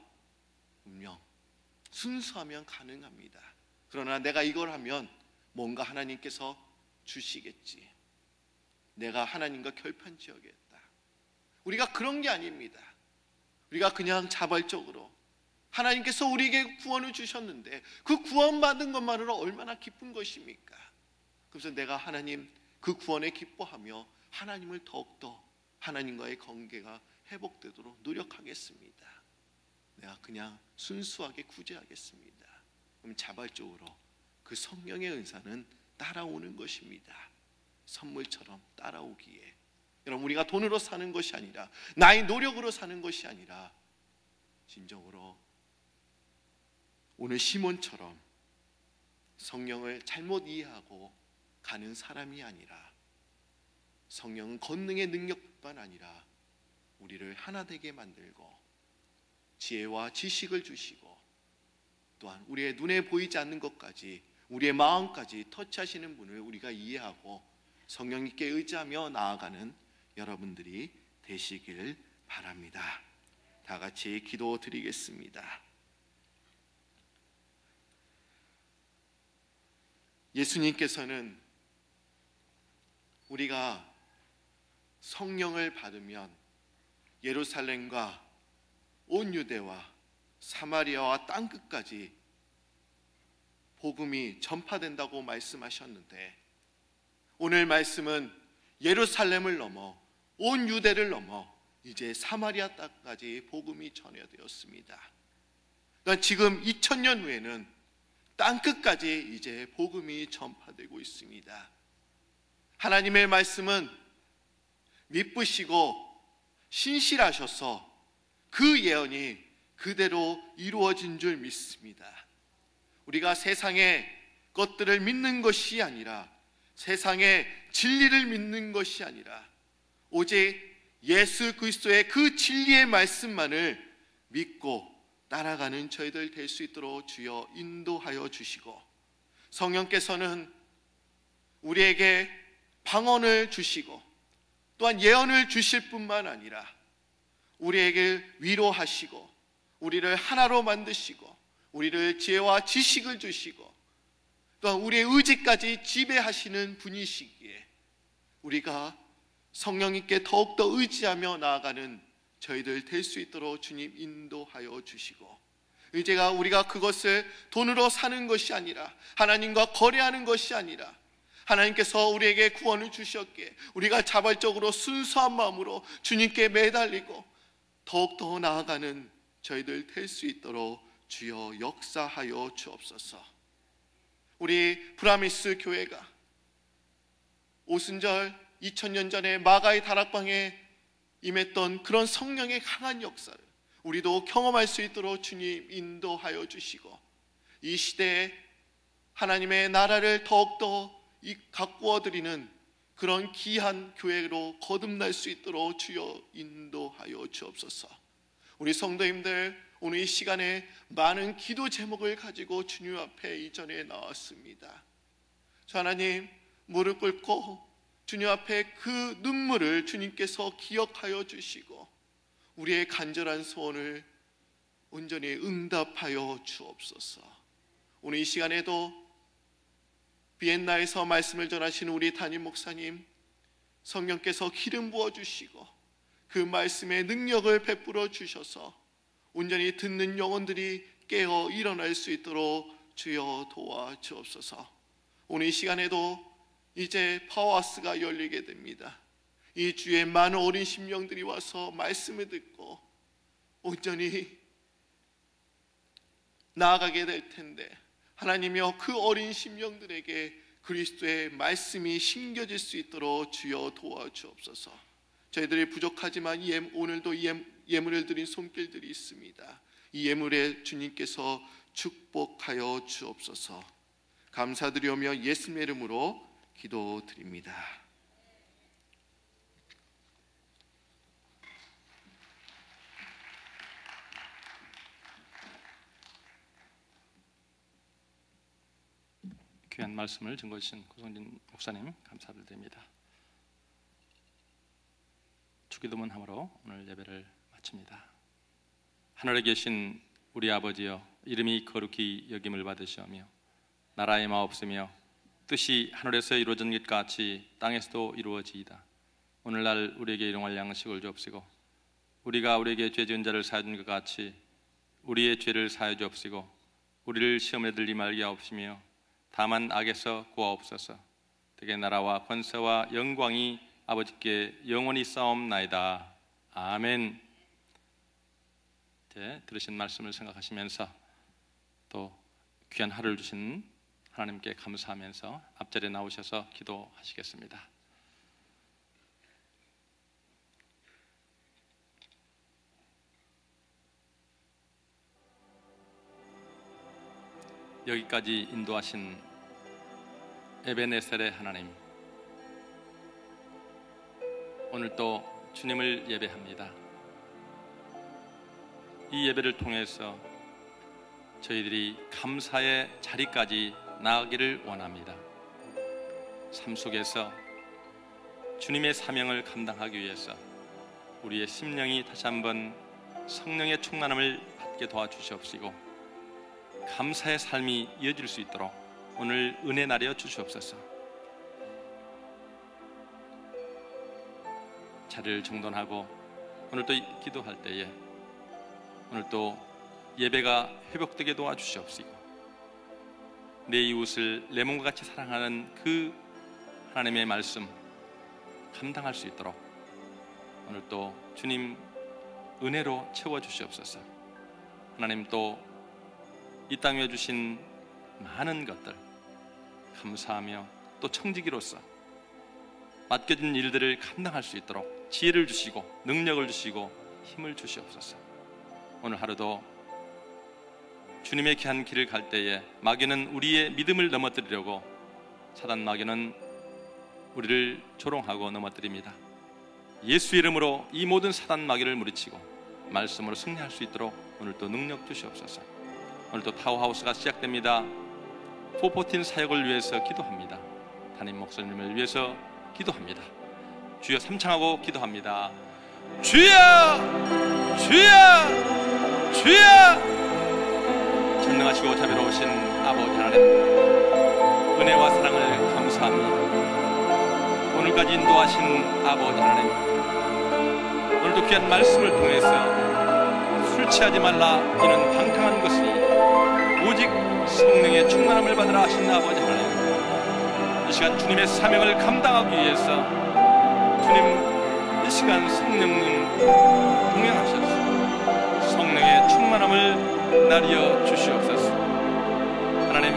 분명 순수하면 가능합니다. 그러나 내가 이걸 하면 뭔가 하나님께서 주시겠지, 내가 하나님과 결판 지어야겠다, 우리가 그런 게 아닙니다. 우리가 그냥 자발적으로 하나님께서 우리에게 구원을 주셨는데 그 구원받은 것만으로 얼마나 기쁜 것입니까? 그래서 내가 하나님 그 구원에 기뻐하며 하나님을 더욱더 하나님과의 관계가 회복되도록 노력하겠습니다. 내가 그냥 순수하게 구제하겠습니다. 그럼 자발적으로 그 성령의 은사는 따라오는 것입니다. 선물처럼 따라오기에. 여러분, 우리가 돈으로 사는 것이 아니라 나의 노력으로 사는 것이 아니라 진정으로 오늘 시몬처럼 성령을 잘못 이해하고 가는 사람이 아니라 성령은 권능의 능력뿐만 아니라 우리를 하나 되게 만들고 지혜와 지식을 주시고 또한 우리의 눈에 보이지 않는 것까지 우리의 마음까지 터치하시는 분을 우리가 이해하고 성령님께 의지하며 나아가는 여러분들이 되시길 바랍니다. 다 같이 기도드리겠습니다. 예수님께서는 우리가 성령을 받으면 예루살렘과 온 유대와 사마리아와 땅끝까지 복음이 전파된다고 말씀하셨는데 오늘 말씀은 예루살렘을 넘어 온 유대를 넘어 이제 사마리아 땅까지 복음이 전해되었습니다. 그러니까 지금 2000년 후에는 땅끝까지 이제 복음이 전파되고 있습니다. 하나님의 말씀은 미쁘시고 신실하셔서 그 예언이 그대로 이루어진 줄 믿습니다. 우리가 세상의 것들을 믿는 것이 아니라 세상의 진리를 믿는 것이 아니라 오직 예수 그리스도의 그 진리의 말씀만을 믿고 따라가는 저희들 될 수 있도록 주여 인도하여 주시고, 성령께서는 우리에게 방언을 주시고 또한 예언을 주실 뿐만 아니라 우리에게 위로하시고 우리를 하나로 만드시고 우리를 지혜와 지식을 주시고 또한 우리의 의지까지 지배하시는 분이시기에 우리가 성령님께 더욱더 의지하며 나아가는 저희들 될 수 있도록 주님 인도하여 주시고, 이제가 우리가 그것을 돈으로 사는 것이 아니라 하나님과 거래하는 것이 아니라 하나님께서 우리에게 구원을 주셨기에 우리가 자발적으로 순수한 마음으로 주님께 매달리고 더욱더 나아가는 저희들 될 수 있도록 주여 역사하여 주옵소서. 우리 브라미스 교회가 오순절 2000년 전에 마가의 다락방에 임했던 그런 성령의 강한 역사를 우리도 경험할 수 있도록 주님 인도하여 주시고, 이 시대에 하나님의 나라를 더욱더 가꾸어 드리는 그런 귀한 교회로 거듭날 수 있도록 주여 인도하여 주옵소서. 우리 성도님들 오늘 이 시간에 많은 기도 제목을 가지고 주님 앞에 이전에 나왔습니다. 하나님, 무릎 꿇고 주님 앞에 그 눈물을 주님께서 기억하여 주시고 우리의 간절한 소원을 온전히 응답하여 주옵소서. 오늘 이 시간에도 비엔나에서 말씀을 전하시는 우리 담임 목사님, 성령께서 기름 부어주시고 그 말씀의 능력을 베풀어 주셔서 온전히 듣는 영혼들이 깨어 일어날 수 있도록 주여 도와주옵소서. 오늘 이 시간에도 이제 파워하우스가 열리게 됩니다. 이 주에 많은 어린 심령들이 와서 말씀을 듣고 온전히 나아가게 될 텐데, 하나님이여 그 어린 심령들에게 그리스도의 말씀이 심겨질 수 있도록 주여 도와주옵소서. 저희들이 부족하지만 오늘도 예물을 드린 손길들이 있습니다. 이 예물에 주님께서 축복하여 주옵소서. 감사드리오며 예수님의 이름으로 기도드립니다. 귀한 말씀을 증거해주신 고성진 목사님 감사를 드립니다. 주기도문 함으로 오늘 예배를 마칩니다. 하늘에 계신 우리 아버지여, 이름이 거룩히 여김을 받으시오며 나라의 마옵소며 뜻이 하늘에서 이루어진 것 같이 땅에서도 이루어지이다. 오늘날 우리에게 일용할 양식을 주옵시고 우리가 우리에게 죄 지은 자를 사하여 준 것 같이 우리의 죄를 사하여 주옵시고 우리를 시험에 들리 말게 하옵시며 다만 악에서 구하옵소서. 대개 나라와 권세와 영광이 아버지께 영원히 싸움나이다. 아멘. 이제 들으신 말씀을 생각하시면서 또 귀한 하루를 주신 하나님께 감사하면서 앞자리에 나오셔서 기도하시겠습니다. 여기까지 인도하신 에베네셀의 하나님, 오늘 또 주님을 예배합니다. 이 예배를 통해서 저희들이 감사의 자리까지 나아가기를 원합니다. 삶 속에서 주님의 사명을 감당하기 위해서 우리의 심령이 다시 한번 성령의 충만함을 받게 도와주시옵시고 감사의 삶이 이어질 수 있도록 오늘 은혜 나려 주시옵소서. 자리를 정돈하고 오늘 또 기도할 때에 오늘 또 예배가 회복되게 도와주시옵시고 내 이웃을 내 몸과 같이 사랑하는 그 하나님의 말씀 감당할 수 있도록 오늘 또 주님 은혜로 채워주시옵소서. 하나님 또 이 땅에 주신 많은 것들 감사하며 또 청지기로서 맡겨진 일들을 감당할 수 있도록 지혜를 주시고 능력을 주시고 힘을 주시옵소서. 오늘 하루도 주님의 귀한 길을 갈 때에 마귀는 우리의 믿음을 넘어뜨리려고 사단 마귀는 우리를 조롱하고 넘어뜨립니다. 예수 이름으로 이 모든 사단 마귀를 물리치고 말씀으로 승리할 수 있도록 오늘 또 능력 주시옵소서. 오늘 또 타워하우스가 시작됩니다. 414 사역을 위해서 기도합니다. 담임 목사님을 위해서 기도합니다. 주여 삼창하고 기도합니다. 주여, 주여, 주여. 전능하시고 자비로우신 아버지 하나님, 은혜와 사랑을 감사합니다. 오늘까지 인도하신 아버지 하나님, 오늘도 귀한 말씀을 통해서 술 취하지 말라 이는 방탕한 것이 오직 성령의 충만함을 받으라 하신 아버지 하나님, 이 시간 주님의 사명을 감당하기 위해서 주님 이 시간 성령님 동행하셔서 성령의 충만함을 나리어 주시옵소서. 하나님,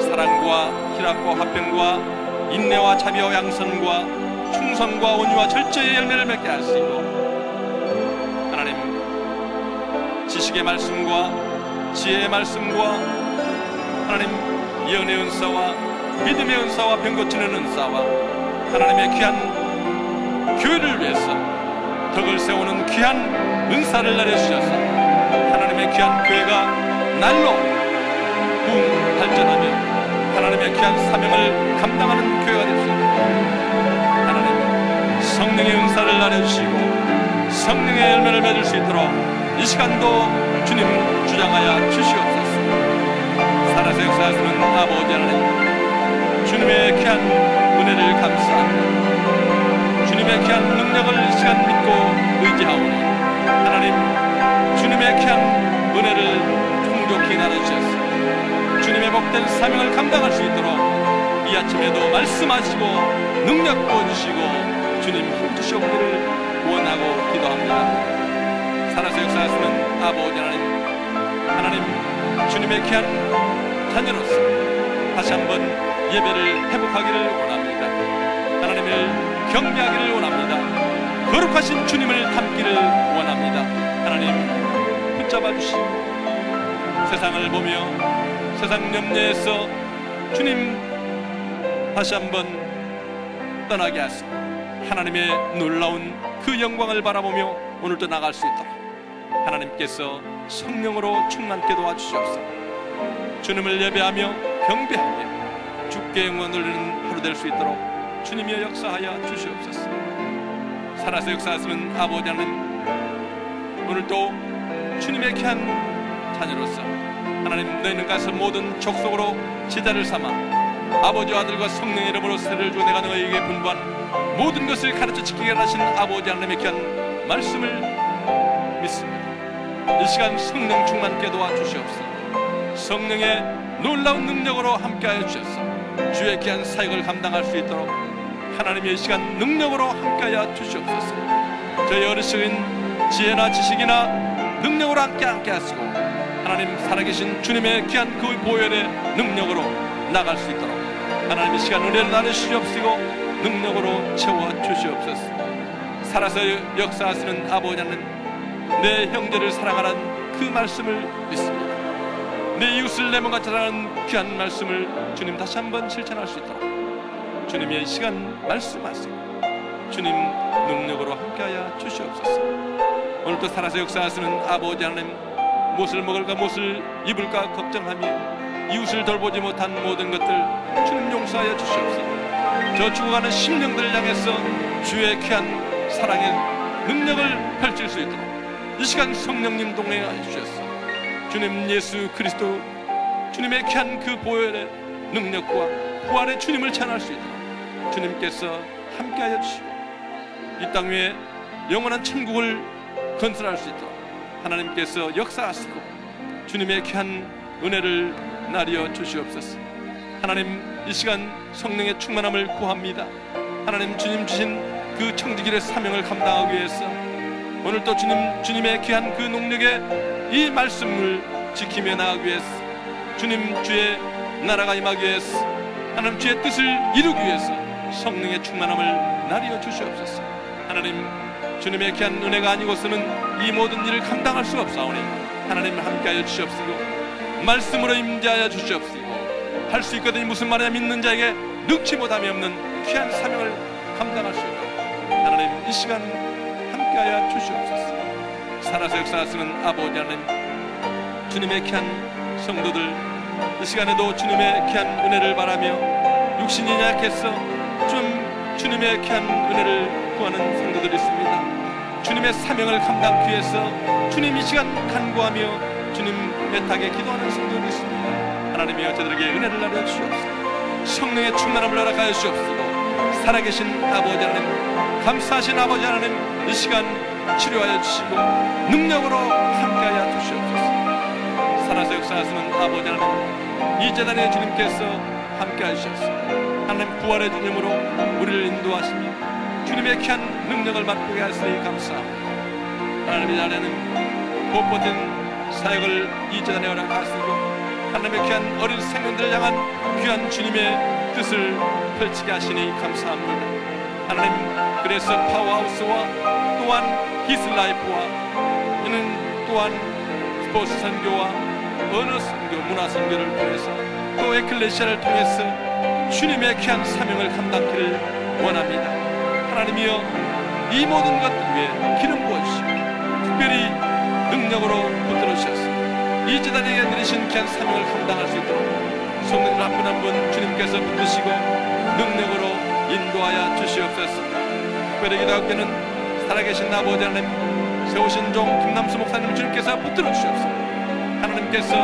사랑과 희락과 화평과 인내와 자비와 양선과 충성과 온유와 절제의 열매를 맺게 하시고, 하나님 지식의 말씀과 지혜의 말씀과 하나님 예언의 은사와 믿음의 은사와 병 고치는 은사와 하나님의 귀한 교회를 위해서 덕을 세우는 귀한 은사를 내려주셔서 하나님의 귀한 교회가 날로 부흥 발전하며 하나님의 귀한 사명을 감당하는 교회가 될 수 있도록 하나님 성령의 은사를 나눠주시고 성령의 열매를 맺을 수 있도록 이 시간도 주님 주장하여 주시옵소서. 살아서 역사하시는 아버지 하나님, 주님의 귀한 은혜를 감사합니다. 주님의 귀한 능력을 이 시간 믿고 의지하오니 하나님 주님의 귀한 은혜를 풍족히 나눠주셔서 주님의 복된 사명을 감당할 수 있도록 이 아침에도 말씀하시고 능력 부어주시고 주님 힘주시옵기를 원하고 기도합니다. 살아서 역사하시는 아버지 하나님, 주님의 귀한 자녀로서 다시 한번 예배를 회복하기를 원합니다. 하나님을 경배하기를 원합니다. 거룩하신 주님을 닮기를 원합니다. 하나님 붙잡아 주시고 세상을 보며 세상 염려에서 주님 다시 한번 떠나게 하시고 하나님의 놀라운 그 영광을 바라보며 오늘도 나갈 수 있도록 하나님께서 성령으로 충만케 도와주시옵소서. 주님을 예배하며 경배하며 주께 영광 돌리는 하루 될 수 있도록 주님이 역사하여 주시옵소서. 살아서 역사하시는 아버지 하나님, 오늘도 주님의 귀한 자녀로서 하나님 너희는 가서 모든 족속으로 제자를 삼아 아버지와 아들과 성령의 이름으로 세례를 주어 내가 너희에게 분부한 모든 것을 가르쳐 지키게 하신 아버지 하나님의 귀한 말씀을 믿습니다. 이 시간 성령 충만케 도와주시옵소서. 성령의 놀라운 능력으로 함께하여 주셔서 주의 귀한 사역을 감당할 수 있도록 하나님의 이 시간 능력으로 함께하여 주시옵소서. 저희 어르신 지혜나 지식이나 능력으로 함께 하시고 하나님 살아계신 주님의 귀한 그 보혈의 능력으로 나갈 수 있도록 하나님의 시간 은혜를 나누시옵시고 능력으로 채워주시옵소서. 살아서 역사하시는 아버지 하나님, 내 형제를 사랑하라는 그 말씀을 믿습니다. 내 이웃을 내 몸같이 사랑하는 귀한 말씀을 주님 다시 한번 실천할 수 있도록 주님의 이 시간 말씀하시고 주님 능력으로 함께하여 주시옵소서. 오늘도 살아서 역사하시는 아버지 하나님, 무엇을 먹을까 무엇을 입을까 걱정하며 이웃을 돌보지 못한 모든 것들 주님 용서하여 주시옵소서. 저 죽어가는 심령들을 향해서 주의 귀한 사랑의 능력을 펼칠 수 있도록 이 시간 성령님 동행하여 주셨소. 주님 예수 그리스도 주님의 귀한 그 보혈의 능력과 부활의 주님을 찬양할 수 있도록 주님께서 함께하여 주시고 이 땅 위에 영원한 천국을 건설할 수 있도록 하나님께서 역사하시고 주님의 귀한 은혜를 나리어 주시옵소서. 하나님 이 시간 성령의 충만함을 구합니다. 하나님 주님 주신 그 청지기의 사명을 감당하기 위해서 오늘도 주님의 귀한 그 능력의 이 말씀을 지키며 나가기 위해서 주님 주의 나라가 임하기 위해서 하나님 주의 뜻을 이루기 위해서 성령의 충만함을 나리어 주시옵소서. 하나님 주님의 귀한 은혜가 아니고서는 이 모든 일을 감당할 수가 없사오니 하나님 함께하여 주시옵시고 말씀으로 임재하여 주시옵시고 할 수 있거든요. 무슨 말이냐 믿는 자에게 능치 못함이 없는 귀한 사명을 감당할 수 있도록 하나님 이 시간 함께하여 주시옵소서. 살아서 역사하시는 아버지 하나님, 주님의 귀한 성도들 이 시간에도 주님의 귀한 은혜를 바라며 육신이 약해서 주님의 귀한 은혜를 구하는 성도들이 있습니다. 주님의 사명을 감당하기 위해서 주님 이 시간 간구하며 주님 애타게 기도하는 성도들이 있습니다. 하나님이여 저들에게 은혜를 나눠 주시옵소서. 성령의 충만함을 허락하여 주시옵소서. 살아계신 아버지 하나님, 감사하신 아버지 하나님, 이 시간 치료하여 주시고 능력으로 함께하여 주시옵소서. 살아서 역사하시는 아버지 하나님, 이 재단에 주님께서 함께하여 주셨소. 하나님 부활의 주님으로 우리를 인도하시며 주님의 귀한 능력을 맛보게 하시니 감사합니다. 하나님의 자녀는 봇버틴 사역을 이 재단에 허락하시고 하나님의 귀한 어린 생명들을 향한 귀한 주님의 뜻을 펼치게 하시니 감사합니다. 하나님, 그래서 파워하우스와 또한 히스라이프와 이는 또한 스포츠 선교와 언어 선교, 문화 선교를 통해서 또 에클레시아를 통해서 주님의 귀한 사명을 감당하기를 원합니다. 하나님이여 이 모든 것들 위해 기름 부어주시고 특별히 능력으로 붙들어 주셔서 이 재단에게 내리신 귀한 사명을 감당할 수 있도록 성도들 한 분 한 분 주님께서 붙드시고 능력으로 인도하여 주시옵소서. 특별히 기도할 때는 살아계신 아버지 하나님, 세우신 종 김남수 목사님 주님께서 붙들어 주시옵소서. 하나님께서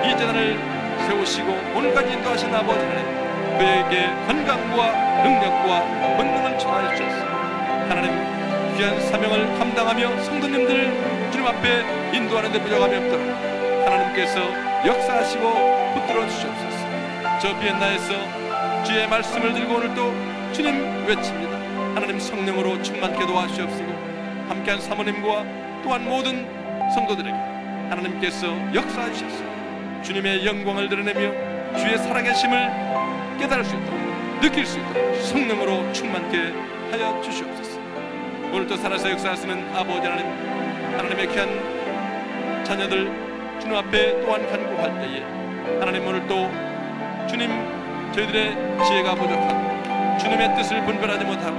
이 재단을 세우시고 오늘까지 인도하신 아버지 하나님, 그에게 건강과 능력과 권능을 전하여 주셨소. 하나님 귀한 사명을 감당하며 성도님들 주님 앞에 인도하는 데 부족함이 없도록 하나님께서 역사하시고 붙들어 주시옵소서. 저 비엔나에서 주의 말씀을 들고 오늘도 주님 외칩니다. 하나님 성령으로 충만케 도와주시옵시고 함께한 사모님과 또한 모든 성도들에게 하나님께서 역사해 주셔서 주님의 영광을 드러내며 주의 살아계심을 깨달을 수 있도록 느낄 수 있도록 성령으로 충만케 하여 주시옵소서. 오늘도 살아서 역사하시는 아버지 하나님, 하나님의 귀한 자녀들 주님 앞에 또한 간구할 때에 하나님 오늘도 주님 저희들의 지혜가 부족하고 주님의 뜻을 분별하지 못하고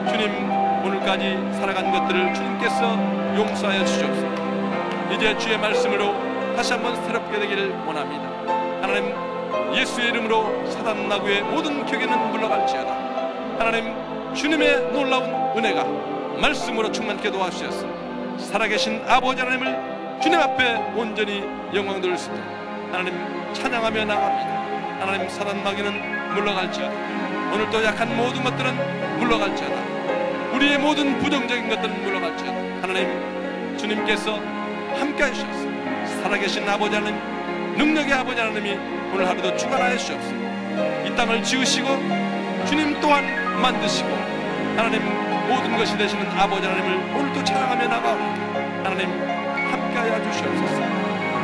주님 오늘까지 살아간 것들을 주님께서 용서하여 주시옵소서. 이제 주의 말씀으로 다시 한번 새롭게 되기를 원합니다. 하나님 예수의 이름으로 사단 나구의 모든 격에는 물러갈지어다. 하나님 주님의 놀라운 은혜가 말씀으로 충만케 도와주셔서 살아계신 아버지 하나님을 주님 앞에 온전히 영광 돌릴 수 있도록 하나님 찬양하며 나갑니다. 하나님 사단 마귀는 물러갈지어다. 오늘도 약한 모든 것들은 물러갈지어다. 우리의 모든 부정적인 것들은 물러갈지어다. 하나님 주님께서 함께 해주셔서 살아계신 아버지 하나님, 능력의 아버지 하나님이 오늘 하루도 주관하여 주시옵소서. 이 땅을 지으시고 주님 또한 만드시고 하나님 모든 것이 되시는 아버지 하나님을 오늘도 찬양하며 나가옵니다. 하나님 함께하여 주시옵소서.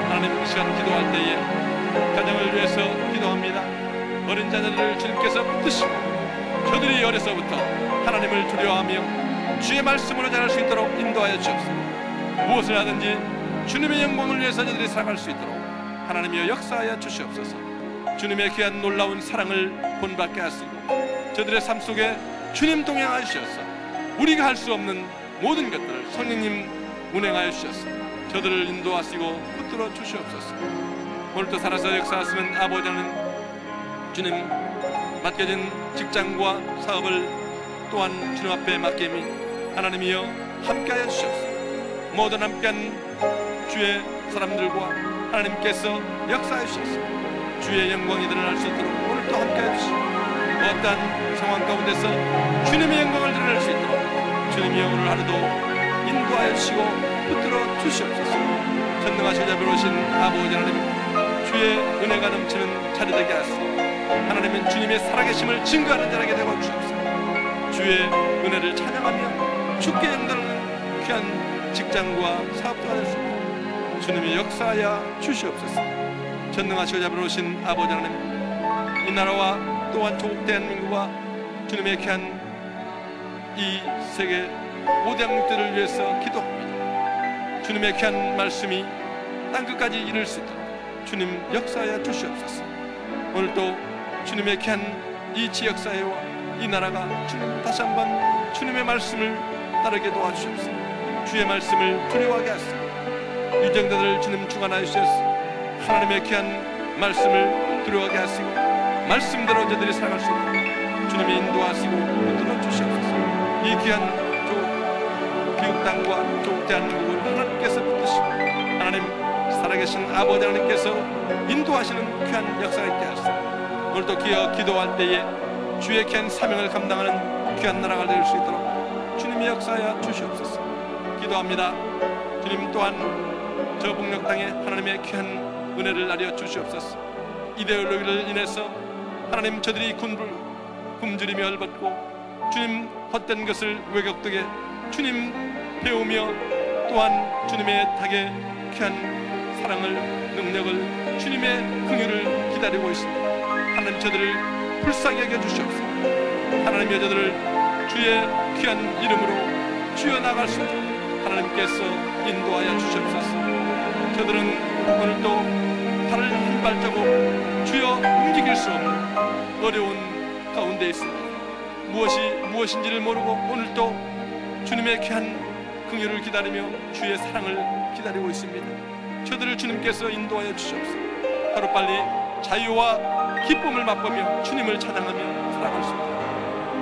하나님 이 시간 기도할 때에 가정을 위해서 기도합니다. 어린 자녀들을 주님께서 붙드시고 저들이 어려서부터 하나님을 두려워하며 주의 말씀으로 자랄 수 있도록 인도하여 주옵소서. 무엇을 하든지 주님의 영광을 위해서 저들이 살아갈 수 있도록 하나님이여 역사하여 주시옵소서. 주님의 귀한 놀라운 사랑을 본받게 하시고 저들의 삶 속에 주님 동행하여 주셔서 우리가 할 수 없는 모든 것들을 성령님 운행하여 주셔서 저들을 인도하시고 붙들어 주시옵소서. 오늘도 살아서 역사하시는 아버지 하나님, 주님 맡겨진 직장과 사업을 또한 주님 앞에 맡김이 하나님이여 함께하여 주시옵소서. 모든 함께한 주의 사람들과 하나님께서 역사해 주셔서 주의 영광이 드러날 수 있도록 오늘도 함께해 주시고 어떠한 상황 가운데서 주님의 영광을 드러낼 수 있도록 주님이 오늘 하루도 인도하여 주시고 붙들어 주시옵소서. 전능하신 자비로우신 아버지 하나님, 주의 은혜가 넘치는 자리 되게 하시고 하나님은 주님의 살아계심을 증거하는 자에게 되고 주옵소서. 주의 은혜를 찬양하며 주께 영달하는 귀한 직장과 사업자가 될 수 있도록 주님이 역사하여 주시옵소서. 전능하시고 자비로우신 아버지 하나님, 이 나라와 또한 조국 대한민국과 주님의 귀한 이 세계 5대 양육들을 위해서 기도합니다. 주님의 귀한 말씀이 땅끝까지 이를 수 있도록 주님 역사하여 주시옵소서. 오늘도 주님의 귀한 이 지역사회와 이 나라가 주님 다시 한번 주님의 말씀을 따르게 도와주옵소서. 주의 말씀을 두려워하게 하소서. 유정자들을 주님 주관하여 주셔서 하나님의 귀한 말씀을 두려워하게 하시고 말씀대로 저들이 살아갈 수 있도록 주님이 인도하시고 붙들어 주시옵소서. 이 귀한 미국 땅과 조국 대한민국을 하나님께서 붙드시고 하나님 살아계신 아버지 하나님께서 인도하시는 귀한 역사가 있게 하시고 오늘도 기도할 때에 주의 귀한 사명을 감당하는 귀한 나라가 될 수 있도록 주님이 역사하여 주시옵소서. 기도합니다. 주님 또한 저 북녘 땅에 하나님의 귀한 은혜를 나려 주시옵소서. 이데올로기를 인해서 하나님 저들이 굶주리며 열받고 주님 헛된 것을 왜곡되게 주님 배우며 또한 주님의 닭의 귀한 사랑을 능력을 주님의 긍휼을 기다리고 있습니다. 하나님 저들을 불쌍히 여겨 주시옵소서. 하나님 저들을 주의 귀한 이름으로 주여 나갈 수 있도록 하나님께서 인도하여 주시옵소서. 저들은 오늘도 발을 한 발자국 주여 움직일 수 없는 어려운 가운데 있습니다. 무엇인지를 모르고 오늘도 주님의 귀한 긍휼을 기다리며 주의 사랑을 기다리고 있습니다. 저들을 주님께서 인도하여 주시옵소서. 하루빨리 자유와 기쁨을 맛보며 주님을 찬양하며 살아갈 수 있도록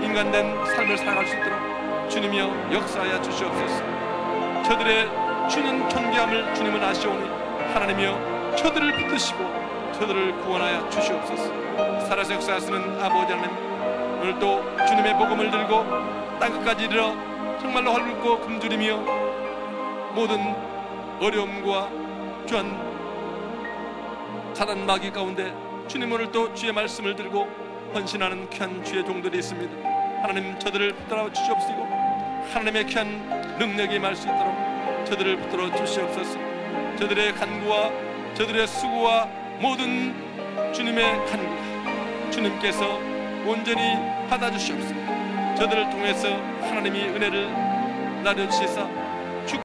인간된 삶을 살아갈 수 있도록 주님이여 역사하여 주시옵소서. 저들의 주는 존귀함을 주님은 아시오니 하나님이여 저들을 붙드시고 저들을 구원하여 주시옵소서. 살아서 역사하시는 아버지 하나님, 오늘도 주님의 복음을 들고 땅끝까지 이르러 정말로 헐벗고 굶주리며 모든 어려움과 주한 자란 마귀 가운데 주님 오늘도 주의 말씀을 들고 헌신하는 귀한 주의 종들이 있습니다. 하나님 저들을 붙들어 주시옵시고 하나님의 귀한 능력이 임할 수 있도록 저들을 붙들어 주시옵소서. 저들의 간구와 저들의 수고와 모든 주님의 간구 주님께서 온전히 받아주시옵소서. 저들을 통해서 하나님이 은혜를 나눠주시사